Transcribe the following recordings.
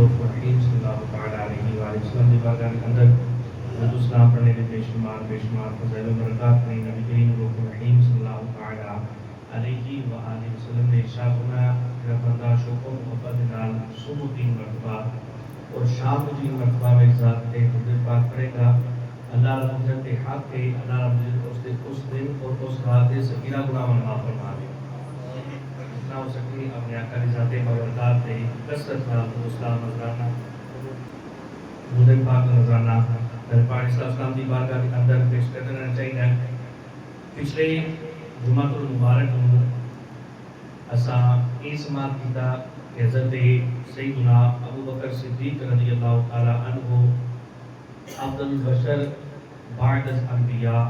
الرحیم صلی اللہ تعالیٰ علیہ وآلہ وسلم دی بارگاہ کے اندر درود و سلام پڑھنے کے بے شمار فضائل و برکات میں نبی کریم الرحیم صلی اللہ تعالیٰ علیہ وآلہ وسلم نے ارشاد فرمایا میرا بندہ شوق و محبت نال صبح 3 مرتبہ اور شام کو 3 مرتبہ میں ذات کے درود پاک پڑھے گا، اللہ رب العزت کے حق کے اللہ رب العزت اس دن اور اس رات سے سکینہ گناہ معاف فرما دے، جتنا ہو سکے اپنے آقا کی ذات بابرکات سے کثرت نال اسلام نذرانہ درود پاک نذرانہ دربار اسلام دی بارگاہ کے اندر پیش کرنا چاہیے۔ پچھلے جمعہ المبارک میں اساں یہ سماعت کیتا کہ حضرت سیدنا ابو بکر صدیق رضی اللہ تعالی عنہ افضل البشر بعد الانبیاء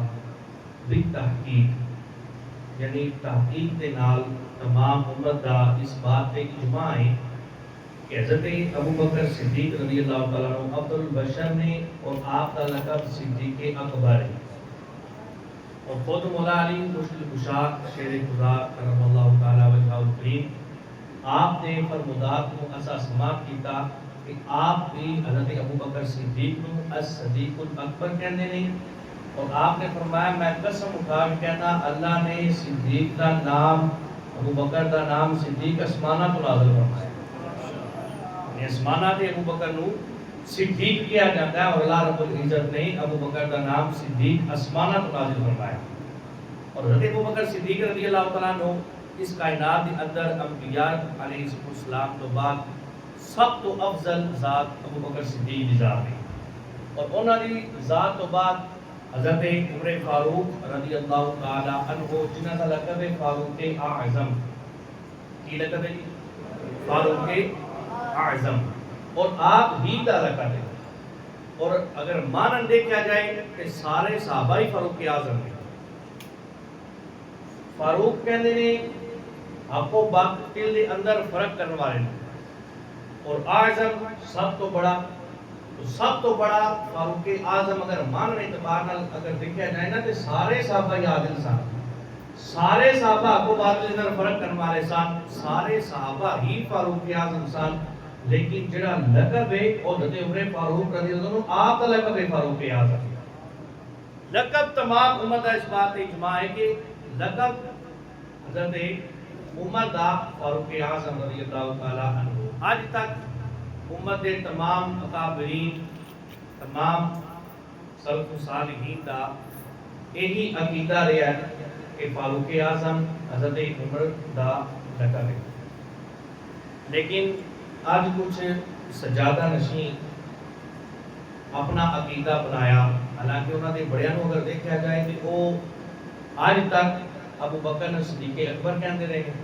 بالتحقیق، یعنی تحقیق دے نال تمام امت دا اس بات پہ اجماع ہے کہ حضرت ابو بکر صدیق رضی اللہ تعالیٰ عنہ افضل البشر نے اور آپ کا لقب صدیق اکبر ہے، اور خود مولا علی مشکل کشا شیر خدا کرم اللہ تعالیٰ وجہہ الکریم آپ نے فرمودات کو ایسا سماعت کیتا کہ آپ بھی حضرت ابو بکر صدیق نو الصدیق الاکبر کہنے نہیں، اور آپ نے فرمایا میں قسم اٹھا کے کہنا اللہ نے صدیق کا نام ابو بکر کا نام صدیق اسمانہ تو نازل فرمایا، یعنی اسمانہ دے ابو بکر نو صدیق کیا جاتا ہے، اور اللہ رب العزت نے ابو بکر کا نام صدیق اسمانہ تو نازل فرمایا، اور حضرت ابو بکر صدیق رضی اللہ تعالیٰ عنہ اس کائنات کے اندر انبیاء علیہ السلام تو بعد سب تو افضل ذات ابو بکر صدیق کی ذات ہے، اور انہوں نے ذات تو بعد حضرت عمر فاروق رضی اللہ تعالی عنہ جنہوں کا لقب ہے فاروق اعظم، کی لقب ہے فاروق اعظم، اور آپ ہی کا لقب ہے، اور اگر مانن دیکھا جائے کہ سارے صحابہ ہی فاروق اعظم ہیں۔ فاروق کہنے نے آپ کو باطل دے اندر فرق کرنے والے ہیں، اور اعظم سب تو بڑا فاروق اعظم اگر ماننے اعتبار نال اگر دیکھا جائے نا تو سارے صحابہ ہی عادل سن، سارے صحابہ کو باطل دے اندر فرق کرنے والے سن، سارے صحابہ ہی فاروق اعظم سن، لیکن جڑا لقب ہے وہ حضرت عمر فاروق رضی اللہ عنہ آپ کا لقب ہے فاروق اعظم۔ لقب تمام امت کا اس بات اجماع ہے کہ لقب حضرت عمر دا فاروق اعظم رضی اللہ تعالی عنہ آج تک امت کے تمام اکابرین تمام سلف صالحین دا یہی عقیدہ رہا ہے کہ فاروق اعظم حضرت عمر دا لقب ہے، لیکن آج کچھ سجادہ نشین اپنا عقیدہ بنایا، حالانکہ انہوں نے بڑیاں نو اگر دیکھا جائے کہ وہ آج تک ابو بکر صدیق اکبر کہتے رہے ہیں،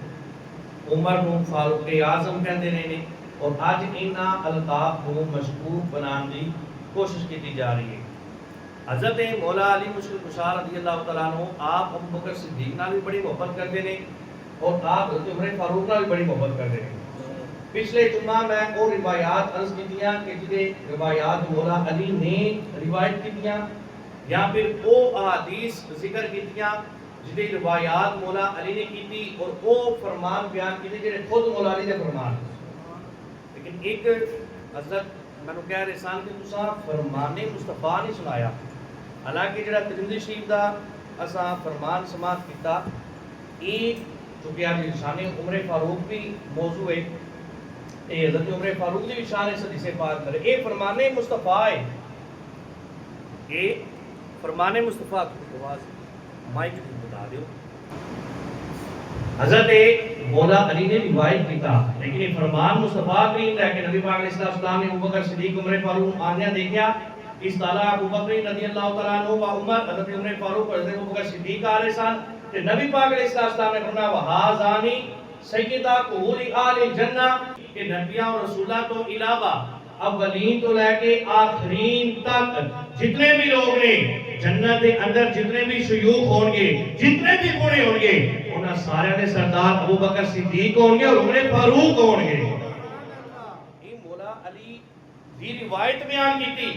عمر نو فاروق اعظم کہتے رہے ہیں، اور آج انہاں القاب کو مشکوک بنانے کی کوشش کی جا رہی ہے۔ حضرت مولا علی مشکل کشا رضی اللہ تعالیٰ عنہ آپ ابو بکر صدیق نال بھی بڑی محبت کرتے ہیں، اور آپ حضرت عمر فاروق نال بھی بڑی محبت کرتے ہیں۔ پچھلے جمعہ میں وہ روایات عرض کیتیاں کہ جنہیں روایات مولا علی نے روایت کیتیاں، یا پھر وہ احادیث ذکر کیتیاں جنہیں روایات مولا علی نے کیتی، اور وہ فرمان بیان کیتے جنہیں خود مولا علی نے فرمان۔ لیکن ایک حضرت میں نے کہہ رہے سان کہ تساں فرمان مصطفیٰ نہیں سنایا، حالانکہ جڑا ترمذی شریف دا اساں فرمان سماعت کیتا، ایک چونکہ آج شان عمر فاروق بھی موضوع ہے، اے حضرت عمر فاروق دی شان حدیث پاک کرے، اے فرمان مصطفیٰ ہے، اے فرمان مصطفیٰ کی آواز مائک بتا دیو۔ حضرت مولا علی نے روایت کیتا، لیکن یہ فرمان مصطفیٰ کریم ہے کہ نبی پاک علیہ السلام نے ابو بکر صدیق عمر فاروق آنیا دیکھا، اس طالع ابو بکر رضی اللہ تعالیٰ عنہ و عمر حضرت عمر فاروق حضرت ابو بکر صدیق آ رہے سن، کہ نبی پاک علیہ السلام نے فرمایا وہازانی سیدہ قہور آل جنہ، کہ نبیاں اور رسولہ تو علاوہ اولین تو لے کے آخرین تک جتنے بھی لوگ نے جنت کے اندر جتنے بھی شیوخ ہوں گے، جتنے بھی بڑے ہوں گے، انہاں سارے نے سردار ابو بکر صدیق ہوں گے اور عمر فاروق ہوں گے۔ یہ مولا علی دی روایت بیان کی تھی،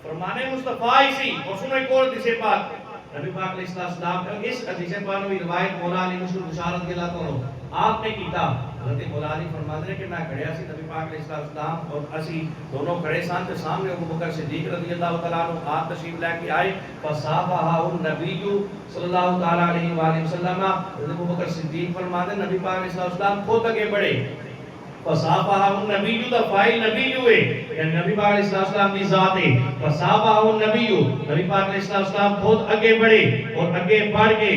فرمان مصطفیٰ ہی سی، اور سنو ایک اور حدیث پاک نبی پاک علیہ السلام کا اس حدیث پاک میں روایت مولا علی مشکل کشا رضی اللہ عنہ آپ نے کیتا حضرت مولا علی فرماتے ہیں کہ میں کھڑیا سی نبی پاک علیہ السلام اور اسی دونوں کھڑے سان تے سامنے ابو بکر صدیق رضی اللہ تعالیٰ عنہ آپ تشریف لے کے آئے فصافحہ النبی صلی اللہ تعالیٰ علیہ وآلہ وسلم. حضرت ابو بکر صدیق فرماتے ہیں نبی پاک علیہ السلام خود آگے بڑھے. فصافحہ النبی دا فائل نبی ہوئے یعنی نبی پاک علیہ السلام کی ذات ہے. فصافحہ النبی نبی پاک علیہ السلام خود آگے بڑھے اور آگے بڑھ کے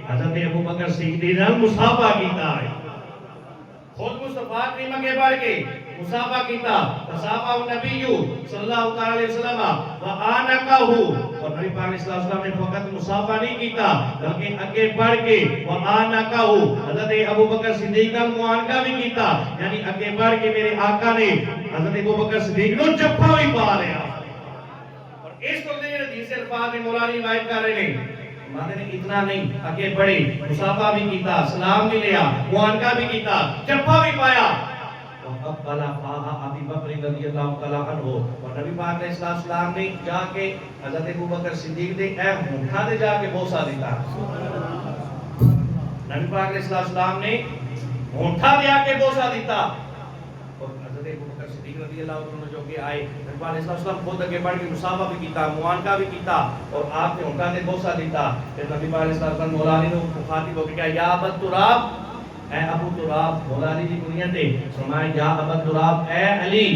حضرت ابو بکر صدیق نے مصافحہ کیتا ہے. خود مصطفیٰ کریم آگے بڑھ کے مصافحہ کیتا. فصافحہ النبی صلی اللہ علیہ وسلم وآنکہ اور نبی پاک علیہ السلام نے فقط مصافحہ نہیں کیتا بلکہ آگے بڑھ کے وآنکہ حضرت ابو بکر صدیق کا معانقہ بھی کیتا یعنی آگے بڑھ کے میرے آقا نے حضرت ابو بکر صدیق نے جپا بھی پا لیا. اور اس کو دیکھیں حدیث الفاظ میں مولا علی روایت کر رہے ہیں مانے نے اتنا نہیں آگے بڑھے مصافحہ بھی کیتا سلام بھی لیا معانقہ بھی کیتا جپا بھی پایا. وقبل فاہا ابی بکر رضی اللہ تعالیٰ عنہ اور نبی پاک علیہ السلام نے جا کے حضرت ابو بکر صدیق دے اے ہونٹھا دے جا کے بوسہ دیتا. نبی پاک علیہ السلام نے ہونٹھا دے آ کے بوسہ دیتا اور حضرت ابو بکر صدیق رضی اللہ عنہ جو کہ آئے نبی پاک علیہ السلام خود آگے بڑھ کے مصافحہ بھی کیتا معانقہ بھی کیتا اور آپ نے ہونٹھا دے بوسہ دیتا. پھر نبی پاک علیہ السلام مولا علی نے مخاطب ہو کے کہا یا ابا تراب اے ابو تراب. مولا علی کی کنیت ہے فرمایا یا ابا تراب اے علی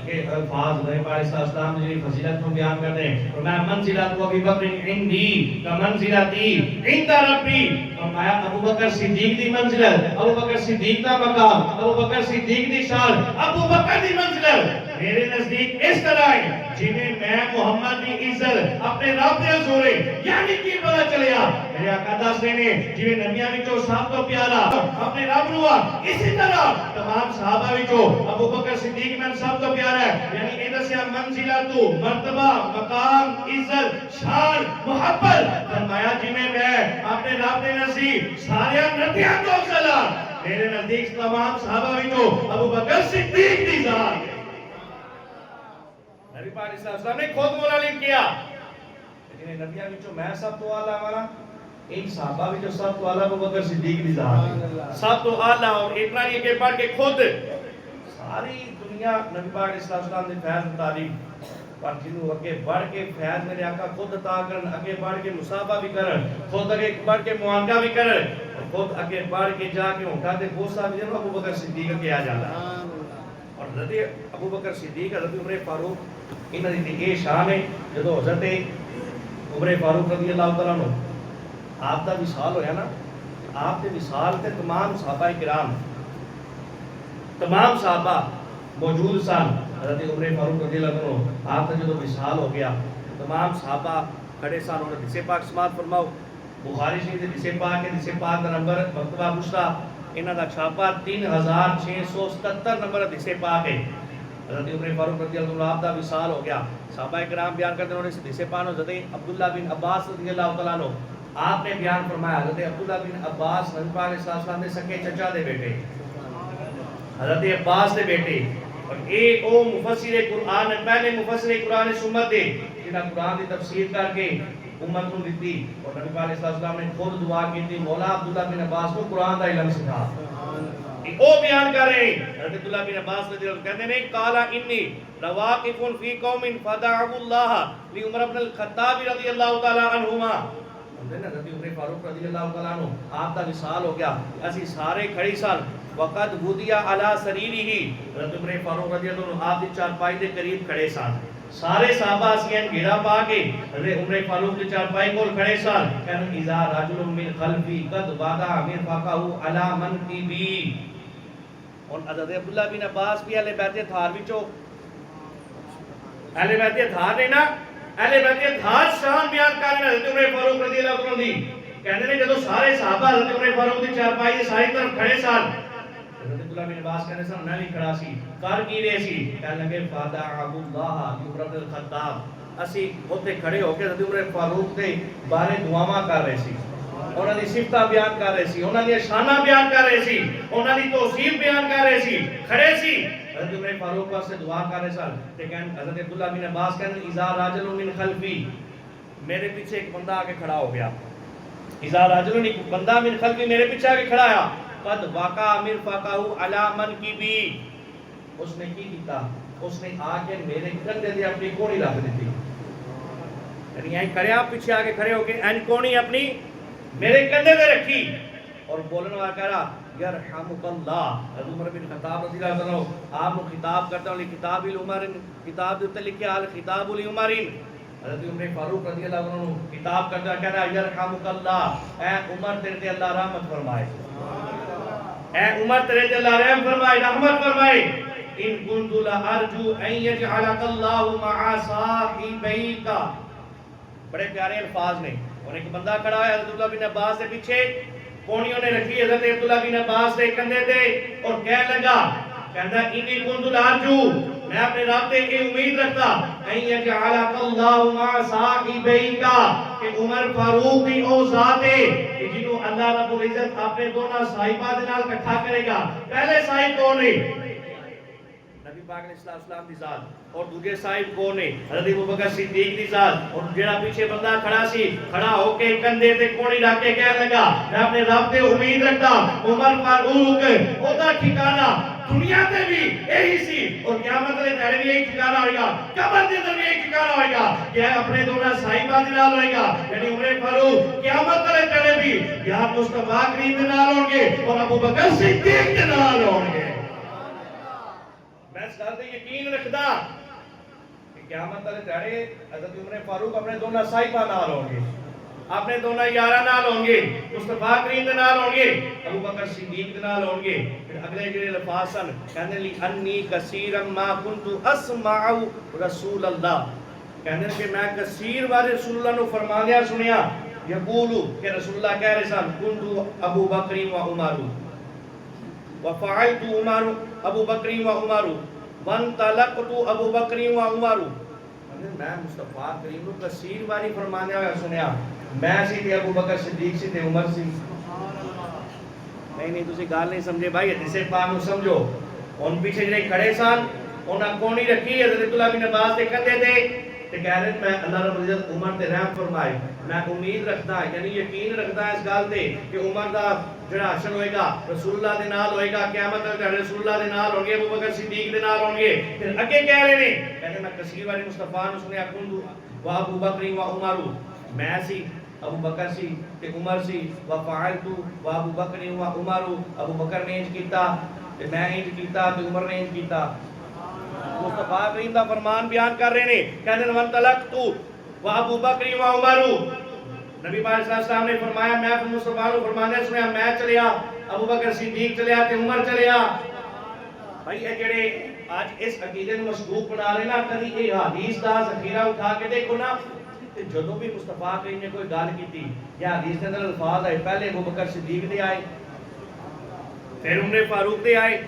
کہ الفاظ نبی پاک علیہ السلام نے فضیلت کو بیان کرتے ہیں فرمایا منزلت ابی بکر عندی کمنزلتی عند ربی. فرمایا ابو بکر صدیق دی منزلت ابو بکر صدیق دا مقام ابو بکر صدیق دی شان ابو بکر دی منزلت میرے نزدیک اس طرح ہے جنہیں میں محمد کی عزت اپنے رب دے حضور یعنی کی پتہ چلیا میرے آقا دس رہے ہیں جنہیں نبیاں وچوں سب تو پیارا اپنے رب نو اسی طرح تمام صحابہ وچوں ابو بکر صدیق میں سب تو پیارا ہے یعنی ادھر سے منزلت مرتبہ مقام عزت شان محبت. فرمایا جنہیں میں اپنے رب دے نزدیک سارے نبیاں تو افضل میرے نزدیک تمام صحابہ وچوں ابو بکر صدیق دی ذات نبی پاک علیہ السلام نے خود مولا علی کیا لیکن نبیوں وچوں میں سب تو اعلیٰ والا ان صحابہ وچوں سب تو اعلیٰ ابو بکر صدیق دی ذات سب تو اعلیٰ اور اتنا ہی کہ پڑھ کے خود ساری دنیا نبی پاک علیہ السلام نے فیض تعریف پر جنہوں اگے بڑھ کے فیض میرے آقا خود عطا کرن اگے بڑھ کے مصافحہ بھی کرن خود اگے بڑھ کے معانقہ بھی کرن خود اگے بڑھ کے جا کے ہونٹھا تے بوسہ بھی جنہوں ابو بکر صدیق کے آ جاتا اور حضرت ابو بکر صدیق حضرت عمر فاروق انہاں دی یہ شان ہے جدو حضرت عمر فاروق رضی اللہ تعالیٰ عنہ آپ دا وصال ہویا نا آپ دے وصال تے تمام صحابہ کرام تمام صحابہ موجود سن. حضرت عمر فاروق رضی اللہ عنہ آپ کا جدو وصال ہو گیا تمام صحابہ کھڑے سن انہوں نے حدیث پاک سماعت فرماؤ بخاری شریف کے حدیث پاک ہے حدیث پاک کا نمبر مکتبہ پشتا انہاں دا چھاپا 3677 نمبر حدیث پاک ہے. حضرت عمر فاروق رضی اللہ عنہ آپ دا وصال ہو گیا صحابہ کرام بیان کرتے انہوں نے حدیث پاک حضرت عبداللہ بن عباس رضی اللہ تعالیٰ عنہ آپ نے بیان فرمایا حضرت عبداللہ بن عباس نبی پاک علیہ السلام نے سکے چچا دے بیٹے حضرت عباس دے بیٹے اور ایک او مفسر قرآن پہلے مفسر قرآن سمت دے جنہاں قرآن دی تفسیر کر کے امت کو دیتی اور نبی پاک علیہ السلام نے خود دعا کی تھی مولا عبداللہ بن عباس کو قرآن دا علم سکھا. او بیان کر رہے ہیں حضرت عبداللہ بن عباس رضی اللہ عنہ کہتے ہیں قالا انی لواقف فی قوم فدعوا اللہ لعمر بن الخطاب رضی اللہ تعالی عنہما. حضرت عمر فاروق رضی اللہ تعالیٰ عنہ آپ کا وصال ہو گیا اسی سارے کھڑی سن وقت بودیا علی سریری ہی حضرت عمر فاروق رضی اللہ عنہ آپ کی چارپائی دے قریب کھڑے سن سارے صحابہ اسیاں گھیرا پا کے حضرت عمر فاروق کی چارپائی کول کھڑے سن کہنے اذا رجل من خلفی قد وضع مرفقہ علی منکبی. اور حضرت عبداللہ بن عباس بھی اہل بیت اطہار وچوں اہل بیت اطہار نے نا اہل بیت اطہار شان بیان کر رہے حضرت عمر فاروق رضی اللہ عنہ دی کہندے نے جدوں سارے صحابہ حضرت عمر فاروق دی چارپائی دی ساری طرف کھڑے سن حضرت عبداللہ بن عباس کہندے سن میں بھی کھڑا سی کر کی رہے سی کہنے لگے فدعوا اللہ عمر بن الخطاب اسی اوتے کھڑے ہو کے حضرت عمر فاروق دے بارے دعاواں کر رہے سی انہاں دی صفتاں بیان کر رہے سی انہاں دی شاناں بیان کر رہے سی انہاں دی توصیف بیان کر رہے سی کھڑے سی حضرت عمر فاروق واسطے دعا کر رہے سن لیکن حضرت عبداللہ بن عباس کہنے اذا راجل من خلفی میرے پیچھے ایک بندہ آ کے کھڑا ہو گیا اذا راجل ایک بندہ من خلفی میرے پیچھے آ کے کھڑا آیا قد واقع مرفقہ علی منکبی، اس نے کی کیتا، اس نے آ کے میرے کندھے تے اپنی کونی رکھ دیتی، یعنی این کھڑے آپ پیچھے آگے کھڑے ہو کے این کونی اپنی میرے کندھے تے رکھی اور بولنے والا کہہ رہا یرحمک اللہ۔ حضرت عمر بن خطاب رضی اللہ عنہ آپ کو خطاب کرتا ہوں، کتاب العمر، کتاب دے اوپر لکھیا الخطاب العمر، حضرت عمر فاروق رضی اللہ عنہ خطاب کرتا کہہ رہا یرحمک اللہ، اے عمر تیرے تے اللہ رحمت فرمائے، اے عمر تیرے تے اللہ رحم فرمائے، رحمت فرمائے، ان کنت لارجو ان یجعلک اللہ مع صاحبیک۔ بڑے پیارے الفاظ نے، اور ایک بندہ کھڑا ہے حضرت عبداللہ بن عباس سے پیچھے، کونیوں نے رکھی حضرت عبداللہ بن عباس سے کندھے تے اور کہنے لگا، کہتا انی کنت لارجو، میں اپنے رب سے یہ امید رکھتا ان یجعلک اللہ مع صاحبیک، کہ عمر فاروق کی او ذات ہے کہ جنہوں اللہ رب العزت اپنے دونوں صاحبہ دے نال اکٹھا کرے گا۔ پہلے صاحب کون ہے؟ نبی پاک علیہ السلام دی ذات، اور دوسرے صاحب کون ہے؟ حضرت ابوبکر صدیق دی ذات، اور جڑا پیچھے بندہ کھڑا سی، کھڑا ہو کے کندھے تے کونی رکھ کے کہنے لگا میں اپنے رب تے امید رکھتا عمر فاروق اودا ٹھکانہ دنیا تے بھی یہی سی اور قیامت والے دن بھی یہی ٹھکانہ ہوئے گا، قبر دے اندر بھی یہی ٹھکانہ ہوئے گا کہ اپنے دونوں صاحبہ دے نال ہوئے گا، یعنی عمر فاروق قیامت والے دن بھی یا مصطفیٰ کریم دے نال ہون گے اور ابوبکر صدیق دے نال ہون گے۔ میں اس گل تے یقین رکھدا کہ قیامت والے دن حضرت عمر فاروق اپنے دونوں صاحبہ نال ہون گے، اپنے دونوں یاراں نال ہون گے، مصطفیٰ کریم دے نال ہون گے، ابوبکر صدیق دے نال ہون گے۔ پھر اگلے جڑے الفاظ سن، کہندے لی انی کثیرا ما کنت اسمع رسول اللہ، کہندے کہ میں کثیر بار رسول اللہ نو فرماندیا سنیا، یقول کہ رسول اللہ کہہ رہے سن کنت ابو بکر و عمر وفعلت عمر ابو بکر و عمر وانطلقت ابو بکر و عمر، میں مصطفیٰ کریم نو کثیر باری فرماندیا ہوا سنیا، میں سی تے ابو بکر صدیق سی تے عمر سی۔ نہیں تسی گل نہیں سمجھے بھائی، حدیث پاک نو سمجھو۔ ان پیچھے جڑے کھڑے سن انہاں کونی رکھی حضرت عبداللہ بن عباس دے کندھے تے تے کہہ رہے میں اللہ رب العزت عمر تے رحم فرمائے، میں امید رکھدا یعنی یقین رکھدا اس گل تے کہ عمر دا جڑا حشر ہوئے گا رسول اللہ دے نال ہوئے گا، قیامت تک رسول اللہ دے نال ہون گے، ابوبکر صدیق دے نال ہون گے۔ پھر اگے کہہ رہے نے، کہتے میں کثیر باری مصطفیٰ نو سنیا کنت و ابو بکر و عمر، میں سی ابو بکر سی تے عمر سی، وفعلت و ابو بکر و عمر، ابو بکر نے انج کیتا تے میں انج کیتا تے عمر نے انج کیتا۔ مصطفیٰ کریم دا فرمان بیان کر رہے نے، کہتے ہیں وانطلقت و ابو بکر و عمر، نبی پاک صلی اللہ علیہ وسلم نے فرمایا میں مصطفیٰ کو فرمانے سنیا، میں چلیا، ابو بکر صدیق چلیا تے عمر چلیا۔ بھائی یہ جڑے آج اس عقیدے کو مصدوق بنا رہے نا، کبھی یہ حدیث دا ذخیرہ اٹھا کے دیکھو نا، جدوں بھی مصطفیٰ کریم نے کوئی گل کیتی یا حدیث کے اندر الفاظ آئے، پہلے ابو بکر صدیق دے آئے، پھر عمر فاروق دے آئے،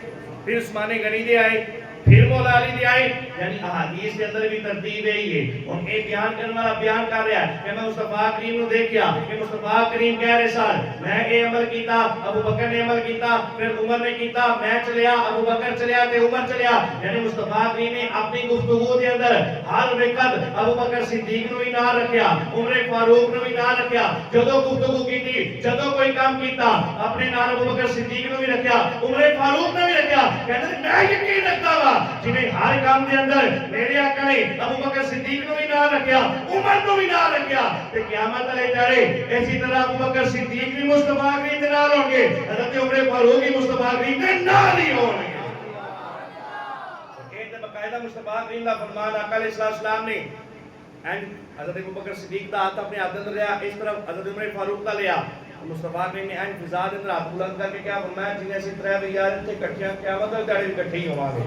پھر عثمان غنی دے آئے، پھر مولا علی دے آئے، یعنی احادیث کے اندر بھی ترتیب یہی ہے۔ اور ایک بیان کرنے والا بیان کر رہا ہے کہ میں مصطفیٰ کریم نو دیکھیا کہ مصطفیٰ کریم کہہ رہے سن میں اے عمل کیتا، ابو بکر نے عمل کیتا، پھر عمر نے کیتا، میں چلیا، ابو بکر چلیا تے عمر چلیا، یعنی مصطفیٰ کریم نے اپنی گفتگو دے اندر ہر وقت ابو بکر صدیق نو بھی نال رکھیا، عمر فاروق نو بھی نال رکھیا، جدوں گفتگو کیتی، جدوں کوئی کام کیتا اپنے نال ابو بکر صدیق نو بھی رکھیا، عمر فاروق نے بھی رکھیا، کہتے ہیں میں یقین رکھتا وا جنہیں ہر کام دے اندر میرے آقا نے ابو بکر صدیق نو بھی نال رکھیا، عمر نو بھی نال رکھیا، تے قیامت والے دن اسی طرح ابو بکر صدیق بھی مصطفیٰ کریم دے نال ہون گے، حضرت عمر فاروق بھی مصطفیٰ کریم دے نال ہی ہون گے۔ یہ تے باقاعدہ مصطفیٰ کریم دا فرمان آقا علیہ السلام نے حضرت ابو بکر صدیق دا ہاتھ اپنے ہاتھ اندر لیا، اس طرف حضرت عمر فاروق دا لیا، مصطفیٰ کریم نے فضا دے اندر ہاتھ بلند کر کے کیا فرمایا جنہیں اسی طرح بھی یار اتنے کٹھیاں قیامت والے دن بھی کٹھے ہی ہوں گے،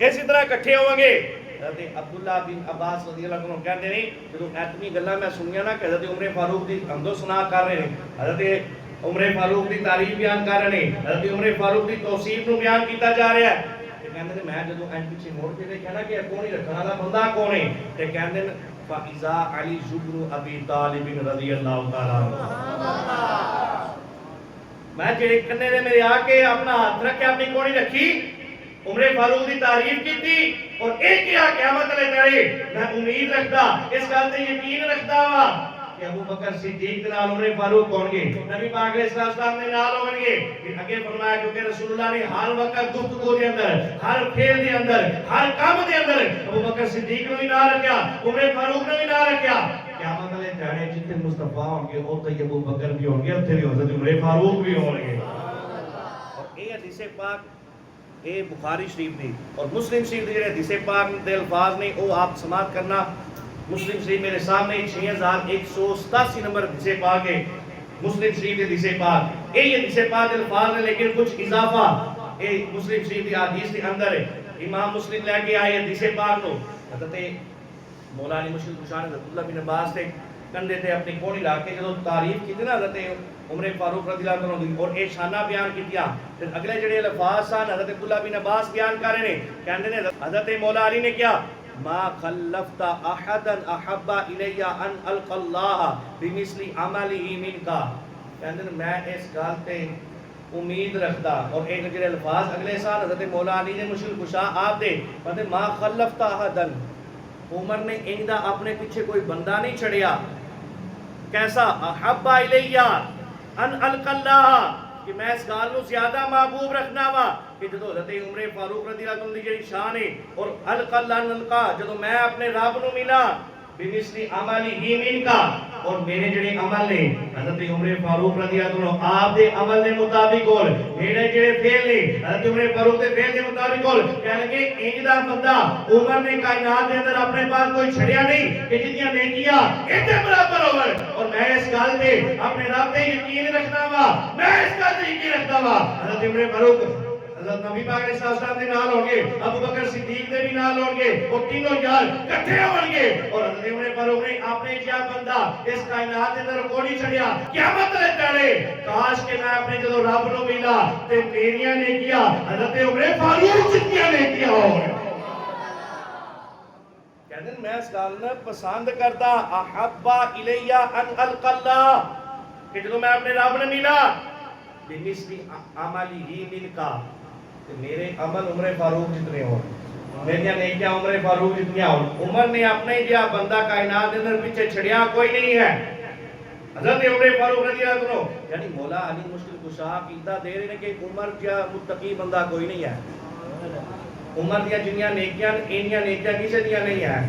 اسی طرح کٹھے ہوں گے۔ حضرت عبداللہ بن عباس رضی اللہ عنہ کہتے ہیں جدوں اتنی گلاں میں سنیا نا کہ حضرت عمر فاروق دی حمد و ثنا کر رہے ہیں، حضرت عمر فاروق دی تعریف بیان کر رہے ہیں، حضرت عمر فاروق دی توصیف نو بیان کیتا جا رہا ہے، تے کہندے نے میں جدوں این پیچھے موڑ کے دیکھا نا کہ کون ہی رکھنے والا بندہ کون ہے، تے کہندے نے فَإِذَا عَلِيٌّ بْنُ أَبِي طَالِبٍ رضی اللہ تعالیٰ عنہ، میں جڑے کنے نے میرے آ کے اپنا ہاتھ رکھ کے اپنی کونی رکھی، عمر فاروق دی تعریف کی تھی اور ایک کیا قیامت والے دن میں امید رکھدا اس گل تے یقین رکھدا وا کہ ابو بکر صدیق دے نال عمر فاروق ہون گے، نبی پاک علیہ السلام دے نال ہون گے۔ پھر اگے فرمایا کیونکہ رسول اللہ نے ہر وقت گفتگو دے اندر، ہر کھیل دے اندر، ہر کام دے اندر ابو بکر صدیق نوں بھی نال رکھیا، عمر فاروق نوں بھی نال رکھیا۔ قیامت والے دن جتنے مصطفیٰ ہوں گے اوتھے ابو بکر بھی ہون گے، اوتھے بھی حضرت عمر فاروق بھی ہون گے۔ اور یہ حدیث پاک اے بخاری شریف دی اور مسلم شریف دی جڑے حدیث پاک دے الفاظ نے او آپ سماعت کرنا۔ مسلم شریف میرے سامنے 6187 نمبر حدیث پاک ہے، مسلم شریف دی حدیث پاک۔ اے حدیث پاک دے الفاظ نے لیکن کچھ اضافہ اے مسلم شریف دی حدیث دے اندر ہے۔ امام مسلم لے کے آئے حدیث پاک کو، حضرت مولا علی مشکل کشان حضرت عبداللہ بن عباس سے کندھے تے اپنی کوڑی لا کے جدوں تعریف کی نا حضرت عمر فاروق رضی اللہ عنہ دی اور اے شانہ بیان کیتیا، پھر اگلے جڑے الفاظ سن حضرت عبداللہ بن عباس بیان کر رہے ہیں، کہندے نے حضرت مولا علی نے کیا ما خلفت احدا احب الی ان القى اللہ بمثل عمله منک، کہندے نے میں اس گل تے امید رکھدا۔ اور ایک جڑے الفاظ اگلے سال حضرت مولا علی نے مشکل کشا آپ دے کہندے ما خلفت احدا، عمر نے اندا اپنے پیچھے کوئی بندہ نہیں چھڑیا، کیسا احب الی ان القى اللہ، کہ میں اس گال نو زیادہ محبوب رکھنا وا کہ جدو حضرت عمر فاروق رضی اللہ عنہ دی جڑی شان ہے اور القى اللہ القى جدو میں اپنے رب نو ملا بمثل عمله منک، اور میرے جڑے عمل نے حضرت عمر فاروق رضی اللہ عنہ آپ دے عمل دے مطابق اور میرے جڑے فعل نے حضرت عمر فاروق دے فعل دے مطابق اور کہنے لگے انج دا بندہ عمر نے کائنات دے اندر اپنے پاس کوئی چھڑیا نہیں کہ جتنی نیکیاں ایتھے برابر ہوے، اور میں اس گل تے اپنے رب تے یقین رکھنا وا، میں اس گل تے یقین رکھدا وا۔ حضرت عمر فاروق حضرت نبی پاک علیہ السلام دے نال ہون گے، ابو بکر صدیق دے بھی نال ہون گے، وہ تینوں یار اکٹھے ہون گے، اور حضرت عمر فاروق نے اپنے جیا بندہ اس کائنات دے اندر کوئی نہیں چھڑیا۔ قیامت والے دن کاش کہ میں اپنے جدوں رب نو ملا تے میریاں نیکیاں حضرت عمر فاروق جتنیاں نیکیاں ہون۔ کہندے میں اس گل نوں پسند کردا احب الی ان القى اللہ، کہ جدوں میں اپنے رب نو ملا بمثل عمله منک، کہ میرے عمل عمر فاروق جتنے ہوں، میری نیکیاں عمر فاروق جتنیاں ہوں۔ عمر نے اپنے جہاں بندہ کائنات کے اندر پیچھے چھڑیا کوئی نہیں ہے۔ حضرت عمر فاروق رضی اللہ عنہ یعنی مولا علی مشکل کشا عقیدہ دے رہے ہیں کہ عمر جہاں متقی بندہ کوئی نہیں ہے، عمر دیا جنیاں نیکیاں انیاں نیکیاں کسے دیا نہیں ہے۔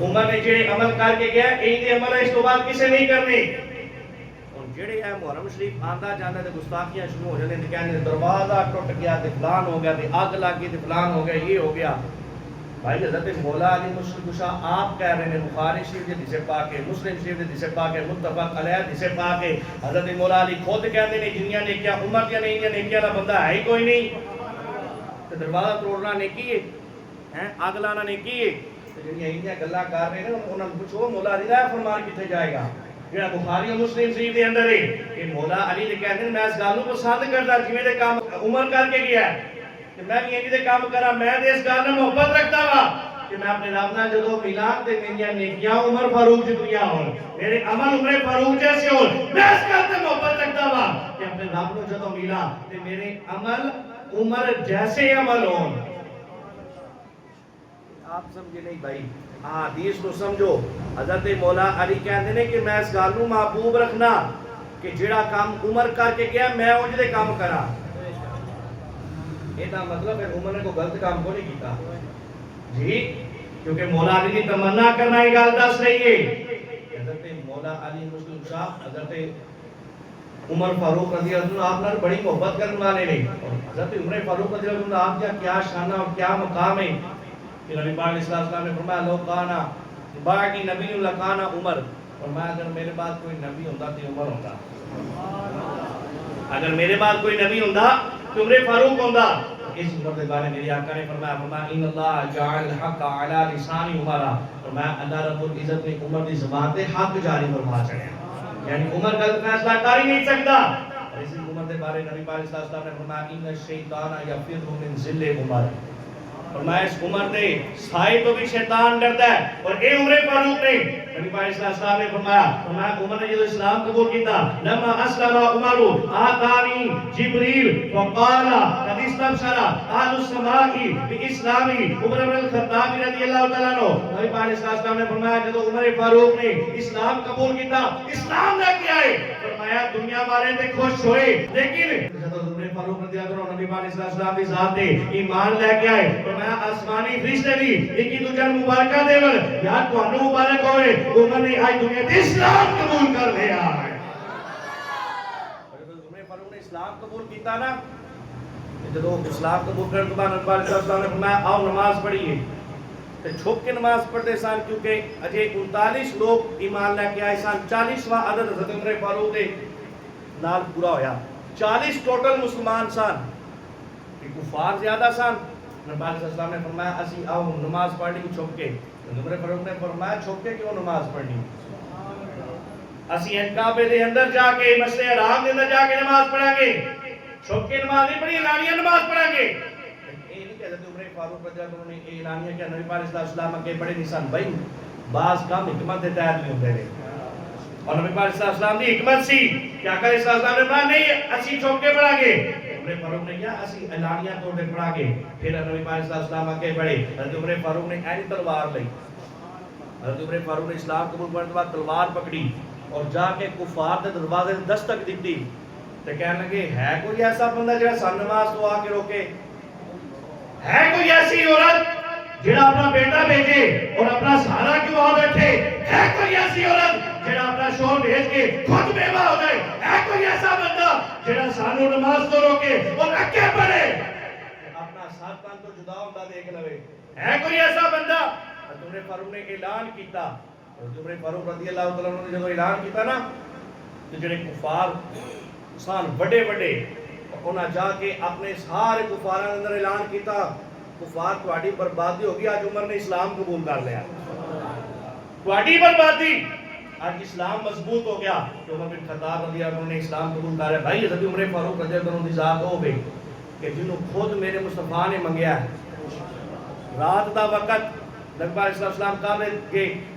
عمر نے جڑے عمل کر کے گیا این دے عمل اس تو بعد کسے نہیں کرنے۔ جڑے ہے محرم شریف آندا جاندا تے گستاخیاں شروع ہو جاندے تے کہندے دروازہ ٹوٹ گیا تے فلان ہو گیا تے اگ لگ گئی تے فلان ہو گیا، یہ ہو گیا۔ بھائی حضرت مولا علی مشکل کشا آپ کہہ رہے ہیں، بخاری شریف کے حدیث پاک ہے، مسلم شریف کے حدیث پاک ہے، متفق علیہ حدیث پاک ہے۔ حضرت مولا علی خود کہندے نے جنیاں نیکیاں عمر دیاں نہیں، نیکیاں دا بندہ ہے ہی کوئی نہیں۔ تے دروازہ توڑنا نیکی ہے، اگ لانا نیکی ہے، تے جڑیاں انہاں گلاں کر رہے ہیں انہاں نوں پوچھو مولا علی دا فرمان کتے جائے گا؟ جڑا بخاری اور مسلم شریف دے اندر ہے کہ مولا علی نے کہتے ہیں میں اس گل نوں پسند کردا جویں دے کام عمر کر کے گیا ہے کہ میں بھی انج دے کام کراں، میں تے اس گل نال محبت رکھدا وا کہ میں اپنے رب نال جدوں ملا تے میریاں نیکیاں عمر فاروق جتنیاں ہون، میرے عمل عمر فاروق جیسے ہون، میں اس گل تے محبت رکھدا وا کہ اپنے رب نوں جدوں ملا تے میرے عمل عمر جیسے عمل ہون۔ آپ سمجھے نہیں بھائی، حدیث کو سمجھو۔ حضرت مولا علی کہندے نے کہ میں اس گل نوں محبوب رکھنا کہ جڑا کام عمر کر کے گیا میں انج دے کام کراں۔ یہ مطلب ہے عمر نے کوئی غلط کام کو نہیں کیتا جی، کیونکہ مولا علی کی تمنا کرنا یہ گل دس رہی ہے۔ حضرت مولا علی مشکل کشا حضرت عمر فاروق رضی اللہ عنہ آپ نال بڑی محبت کرنے والے نے، اور حضرت عمر فاروق رضی اللہ عنہ آپ کا کیا شان اور کیا مقام ہے کہ نبی پاک علیہ السلام نے فرمایا لو کانا بعدی نبی لکانا عمر، فرمایا اگر میرے بعد کوئی نبی ہوندا تو عمر ہوندا، اگر میرے بعد کوئی نبی ہوندا تو عمر فاروق ہوندا۔ اس عمر کے بارے میری آقا نے فرمایا ان اللہ جعل الحق علی لسان عمر، فرمایا اللہ رب العزت نے عمر کی زبان تے حق جاری فرما چھڑیا، یعنی عمر غلط فیصلہ کر ہی نہیں سکتا۔ اور اسی عمر کے بارے نبی پاک علیہ السلام نے فرمایا ان الشیطان یفر من ذل عمر، فرمایا اس عمر دے سائے تو بھی شیطان ڈرتا ہے. اور اے عمر فاروق نے نبی پاک صلی اللہ علیہ وسلم نے فرمایا عمر نے جو اسلام قبول کیتا لما اسلم عمر آتانی جبریل وقال قد استبشر اهل السماء باسلام عمر بن الخطاب رضی اللہ تعالی عنہ. نبی پاک صلی اللہ علیہ وسلم نے فرمایا جب عمر فاروق نے اسلام قبول کیتا اسلام لے کے آئے فرمایا دنیا والے تے خوش ہوئے لیکن جب عمر فاروق رضی اللہ عنہ نبی پاک صلی اللہ علیہ وسلم کی ذات تے ایمان لے کے آئے فرمایا آسمانی فرشتے بھی ایک دوجے نوں مبارکاں دیون یا تانوں مبارک ہوئے عمر نے آج دنیا تے اسلام قبول کر لیا ہے. عمر فاروق نے اسلام قبول کیتا نا جب اسلام قبول کرنے کے بعد نبی پاک صلی اللہ علیہ وسلم نے فرمایا آؤ نماز پڑھیے تے چھپ کے نماز پڑھتے سن کیونکہ اجے 39 لوگ ایمان لے کے آئے سن. 40واں عدد حضرت عمر فاروق دے نال پورا ہویا. 40 ٹوٹل مسلمان سن کفار زیادہ سن. نبی پاک صلی اللہ علیہ وسلم نے فرمایا اسی آؤ نماز پڑھنی چھپ کے. عمر فاروق نے فرمایا چھپ کے کیوں نماز پڑھنی اسی کعبے دے اندر جا کے مسجد حرام دے اندر جا کے نماز پڑھیں گے چھپ کے نماز نہیں پڑھی اعلانیہ نماز پڑھیں گے. یہ نہیں کہ حضرت عمر فاروق رضی اللہ عنہ نے اعلانیہ کیا نبی پاک صلی اللہ علیہ وسلم کے بڑے نشان بھائی بعض کام حکمت دے تحت نہیں ہوتے رہے اور نبی پاک صلی اللہ علیہ وسلم کی حکمت سی کیا کہ صلی اللہ علیہ وسلم نے نہیں اسی چھپ کے پڑھا گے. عمر فاروق نے کیا اسی اعلانیہ طور پہ پڑھا گے پھر نبی پاک صلی اللہ علیہ وسلم کے بڑے حضرت عمر فاروق نے ایسی تلوار لی. حضرت عمر فاروق نے اسلام قبول کرنے کے بعد تلوار پکڑی اور جا کے کفار دے دروازے تے دستک دیتی تے کہنے لگے ہے کوئی ایسا بندہ جڑا سن نماز تو آ کے روکے ہے کوئی ایسی عورت جڑا اپنا بیٹا بھیجے اور اپنا سہارا کیوں آ بیٹھے ہے کوئی ایسی عورت جڑا اپنا شوہر بھیج کے خود بیوہ ہو جائے ہے کوئی ایسا بندہ جڑا سانو نماز تو روکے اور اکے پڑھے اپنا ساتھ تن تو جدا ہوتا دیکھ لوے ہے کوئی ایسا بندہ. عمر فاروق نے اعلان کیتا عمر فاروق رضی اللہ تعالی عنہ نے جب اعلان کیتا نا تو جڑے کفار سان بڑے بڑے انہاں جا کے اپنے سارے کفاراں دے اندر اعلان کیتا کفار تہاڈی بربادی ہو گئی آج عمر نے اسلام قبول کر لیا تہاڈی بربادی آج اسلام مضبوط ہو گیا. تو عمر بن خطاب رضی اللہ عنہ نے اسلام قبول کر لیا. بھائی حضرت عمر فاروق رضی اللہ عنہ دی ذات ہو گئی کہ جنہوں خود میرے مصطفیٰ نے منگیا ہے. رات دا وقت نبی پاک صلی اللہ علیہ وسلم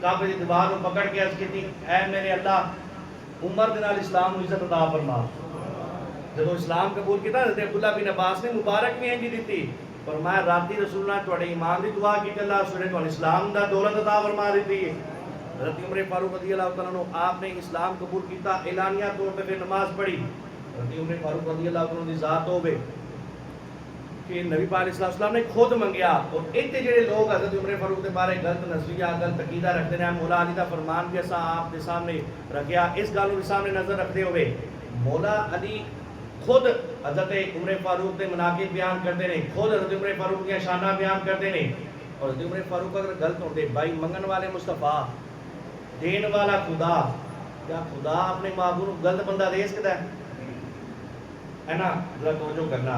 کعبے دی دیوار کو پکڑ کے عرض کی اے میرے اللہ عمر دے نال اسلام نوں عزت عطا فرما. جب اسلام قبول کیتا حضرت عبداللہ بن عباس نے مبارک بھی انجی دیتی فرمایا راتی رسول اللہ تواڈے ایمان دی دعا کی اللہ سورے تو اسلام دا دولت عطا فرما دیتی ہے. حضرت عمر فاروق رضی اللہ تعالیٰ عنہ آپ نے اسلام قبول کیتا اعلانیہ طور پہ پھر نماز پڑھی. حضرت عمر فاروق رضی اللہ عنہ دی ذات ہوے کہ نبی پاک صلی اللہ علیہ وسلم نے خود منگیا اور ایتھے جڑے لوگ حضرت عمر فاروق دے بارے غلط نظریہ غلط عقیدہ رکھتے ہیں مولا علی دا فرمان بھی اساں آپ دے سامنے رکھیا اس گل نوں سامنے نظر رکھتے ہوئے مولا علی خود حضرت عمر فاروق دے مناقب بیان کرتے ہیں خود حضرت عمر فاروق دی شاناں بیان کرتے ہیں. اور حضرت عمر فاروق اگر غلط ہوندے بھائی منگن والے مصطفیٰ دین والا خدا کیا خدا اپنے محبوب کو غلط بندہ دے سکتا ہے نا. ذرا توجہ کرنا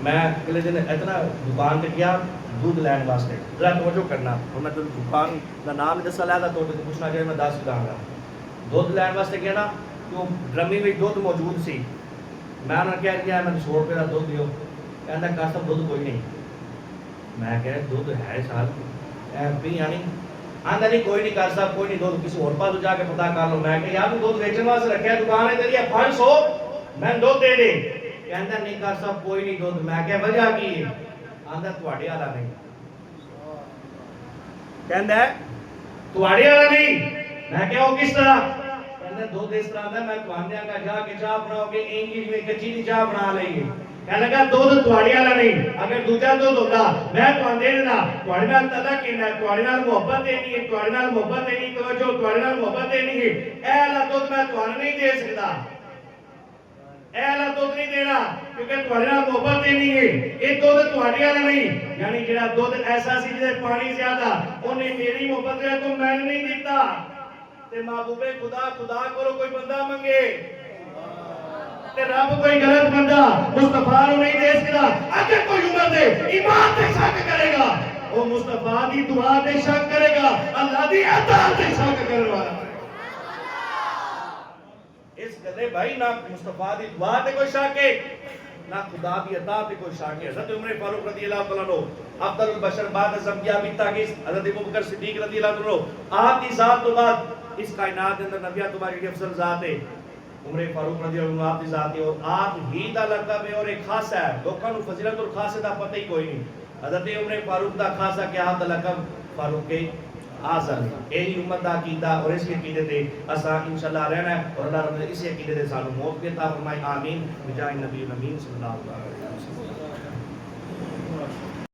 میں اگلے دن اتنا دکان تے گیا دودھ لین واسطے ذرا توجہ کرنا اور میں دکان دا نام نہیں دسا لیا تو پوچھنا چاہیے میں دس داں گا. دودھ لین واسطے گیا نا تو ڈرمی میں دودھ موجود سی میں انہوں نے کہہ دیا میں 100 روپے کا دودھ دیو کہنا کہا صاحب دودھ کوئی نہیں میں کہہ دودھ ہے سال بھی یعنی آندہ نہیں کوئی نہیں کر صاحب کوئی نہیں دودھ کسی اور پاس جا کے پتہ کر لو. میں کہ یار دودھ بیچنے واسطے رکھا ہے دکان ہے تیری 500 میں دودھ دے دے کہندا نہیں کر صاحب کوئی نہیں دودھ. میں کہ وجہ کی ہے آندہ تواڈے والا نہیں کہندا ہے تواڈے والا نہیں. میں کہ او کس طرح کہندا دودھ اس طرح دا میں تواڈے کا جا کے چاہ بناؤ گے انگلش میں کچی دی چاہ بنا لئیے کہنے لگا دودھ تواڈے والا نہیں اگر دوجا دودھ ہوتا میں تواڈے دینا تواڈے نال تعلق کینا تواڈے نال محبت دینی ہے تواڈے نال محبت دینی توجہ تواڈے نال محبت دینی ہے اے والا دودھ میں تواڈے نہیں دے سکدا اے والا دودھ نہیں دینا کیونکہ تواڈے نال محبت دینی ہے یہ دودھ تواڈے والا نہیں یعنی جڑا دودھ ایسا سی جے پانی زیادہ اونے میری محبت دے تو میں نہیں دیتا تے محبوب خدا خدا کو کوئی بندہ منگے تے رب کوئی غلط بندہ مصطفیٰ نو نہیں دے سکدا. اگر کوئی عمر دے ایمان تے شک کرے گا وہ مصطفیٰ دی دعا تے شک کرے گا اللہ دی عطا تے شک کرے گا. اس گلے بھائی نہ مصطفیٰ دی دعا تے کوئی شک ہے نہ خدا دی عطا تے کوئی شان نہیں. حضرت عمر فاروق رضی اللہ تعالیٰ عنہ افضل البشر بعد از انبیاء بالتاکید حضرت ابوبکر صدیق رضی اللہ تعالیٰ عنہ آپ کی ذات تو بعد اس کائنات کے اندر نبیات تو بعد افضل ذات ہے عمر فاروق رضی اللہ عنہ آپ کی ذات ہے اور آپ ہی دا لقب ہے اور ایک خاصہ ہے. لوکاں نوں فضیلت اور خاصے دا پتہ ہی کوئی نہیں. حضرت عمر فاروق دا خاصہ کہ آپ دا لقب فاروق اعظم. یہی امت دا عقیدہ اور اس عقیدے تے اساں انشاءاللہ رہنا ہے اور اللہ رب نے اسی عقیدے دے سانوں موت بھی عطا فرمائے. آمین بجاہ نبی الامین صلی اللہ علیہ وسلم.